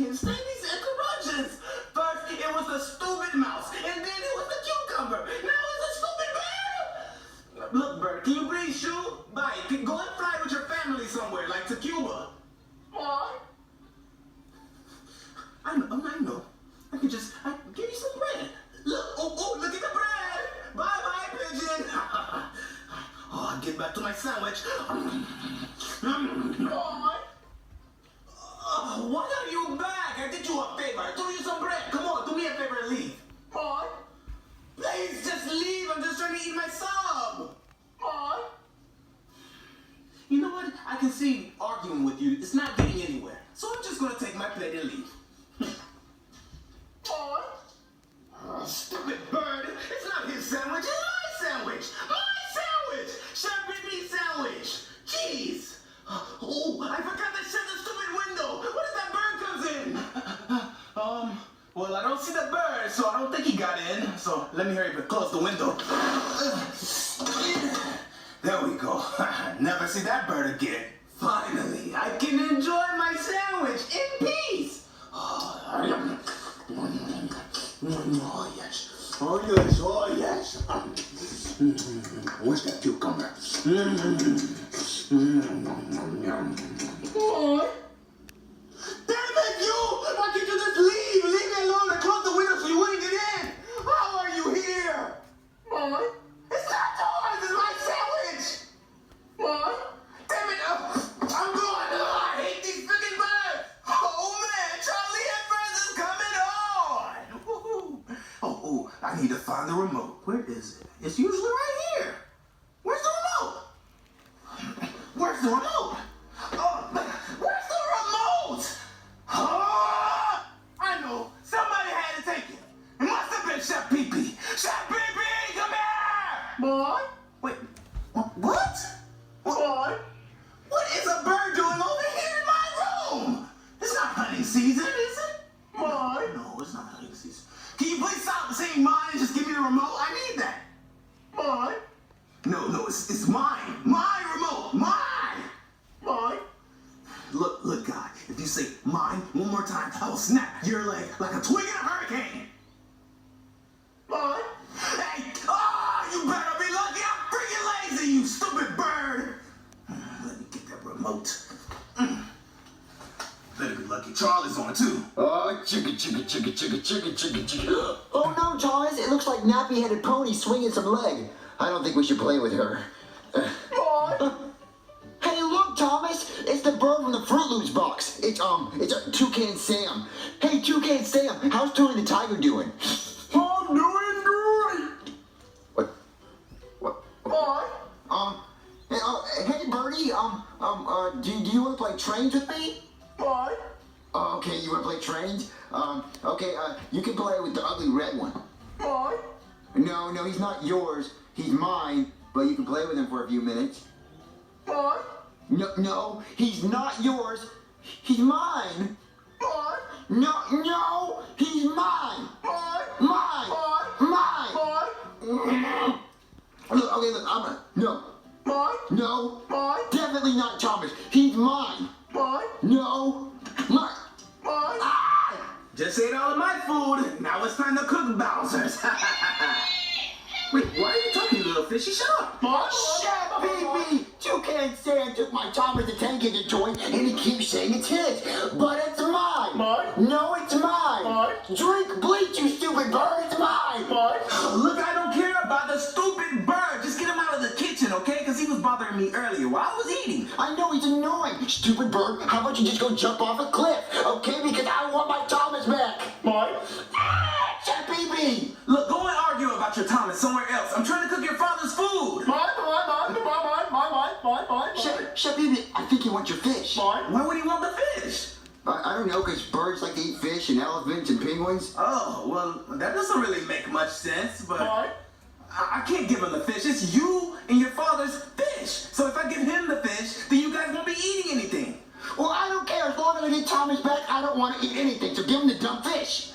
can't stand these interruptions. First, it was the stupid mouse, and then it was the cucumber. Now it's the stupid bird. Look, bird, can you breathe, shoe? Bye. Go and fly with your family somewhere, like to Cuba. What? I know. I can give you some bread. Look, look at the bread. Bye, pigeon. Oh, I'll get back to my sandwich. What? Oh, why are you back? I did you a favor. I threw you some bread. Come on, do me a favor and leave. What? Please, just leave. I'm just trying to eat my sub. What? You know what? I can see arguing with you. It's not getting anywhere. So I'm just going to take my plate and leave. What? Oh, stupid bird. It's not his sandwich. It's my sandwich. My sandwich. Sharpie meat sandwich. Jeez. Oh, I forgot to shut the stupid window. What if that bird comes in? Well, I don't see the bird, so I don't think he got in. So let me hurry up and close the window. There we go. Never see that bird again. Finally, I can enjoy my sandwich in peace. Oh, yes. Oh, yes. Oh, yes. Where's that cucumber? What? Damn it, you! Why can't you just leave? Leave me alone and close the window so you wouldn't get in. How are you here? What? It's not yours. It's my sandwich. What? Damn it. I'm going. I hate these freaking birds. Oh, man. Charlie and Friends is coming on. Woo-hoo. Oh, I need to find the remote. Where is it? It's usually right here. Where's the remote? Where's the remote? Oh, where's the remote? Oh, I know. Somebody had to take it. It must have been Chef Pee-Pee. Chef Pee-Pee, come here! What? Wait, what? What? What is a bird doing over here in my room? It's not hunting season, is it? What? No, it's not hunting season. Can you please stop saying mine and just give me the remote? I need that. What? No, it's mine. My remote. Mine. What? Look, guy. If you say mine one more time, I will snap your leg like a twig in a hurricane. What? Hey, you better be lucky I'm freaking lazy, you stupid bird. Let me get that remote. Better be lucky Charlie's on it too. Oh, chicka. Oh no, Thomas, it looks like nappy-headed pony swinging some leg. I don't think we should play with her. What? Hey, look, Thomas, it's the bird from the Fruit Loops box. It's a Toucan Sam. Hey, Toucan Sam, how's Tony the Tiger doing? I'm doing good. What? What? Hey, Birdie, do you want to play trains with me? What? Okay, you want to play trains? Okay, you can play with the ugly red one. What? No, he's not yours. He's mine, but you can play with him for a few minutes. What? No, he's not yours. He's mine. What? No, he's mine. What? Mine. What? Mine. What? Look, no. What? No. What? Definitely not Thomas. He's mine. What? No. Mine. What? Ah! Just ate all of my food. Now it's time to cook Bowser's. Wait, why are you talking, little fishy? Shut up. Shut up, baby! Toucan Sam took my Thomas the Tank Engine toy and he keeps saying it's his. But it's mine. What? No, it's mine. What? Drink bleach, you stupid bird. It's mine. What? Look, I don't care about the stupid bird. Just get him out of the kitchen, okay? Because he was bothering me earlier while I was eating. I know he's annoying. Stupid bird, how about you just go jump off a cliff, okay? Because I want my Thomas back. What? Chef Pee-Pee. Look, go and argue about your Thomas somewhere else. I'm trying to cook your father's food. Mine. Chef Pee-Pee, I think you want your fish. Mine. Why would he want the fish? I don't know, because birds like to eat fish and elephants and penguins. Oh, well, that doesn't really make much sense, but Mine. I can't give him the fish. It's you and your father's fish. So if I give him the fish, then you guys won't be eating anything. Well, I don't care. As long as I get Thomas back, I don't want to eat anything. So give him the dumb fish.